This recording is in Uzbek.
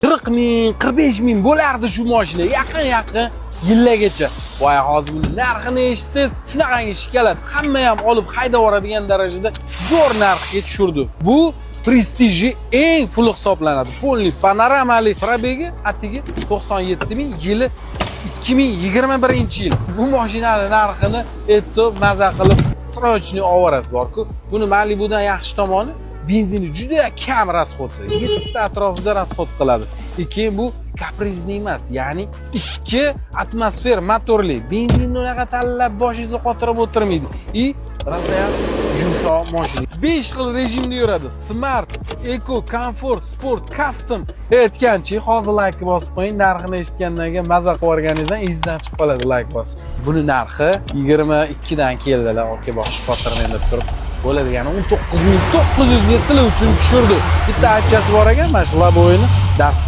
40 ming, 45 ming bo'lardi shu mashina yaqin yillagacha. Voy, hozir buni narxini eshitsangiz, shunaqangi shikalat hamma ham olib haydab yuboradigan darajada zo'r narxga tushirdi. Bu prestijli eng puli hisoblanadi. Polni panoramali probegi atigi 97 ming, yili 2021-yil. Bu mashinaning narxini aytsa maza qilib srochni ovorasi bor-ku. Buni Malibudan yaxshi tomoni benzini juda kam rasxod, 7 ta atrofida rasxod qiladi. Keyin bu kaprizni emas, ya'ni 2 atmosfer motorli. Benzinni unaqa tanlab boshingizni qotirib o'tirmaydi. Rasayam yumshoq mashina. 5 xil rejimda yuradi. Smart, Eco, Comfort, Sport, Custom. Aytganchi, hozir like bosib qo'ying. Narxini eshitgandan keyin maza qilib o'rganingizdan izdan chiqib qoladi like bosib. Buni narxi 22 dan keldilar. Oke, bosh xotirini deb turib bo'ladigan 19.900 ga sizlar uchun tushirdi. Bitta aytchasi bor ekan, mana shu laboyini dast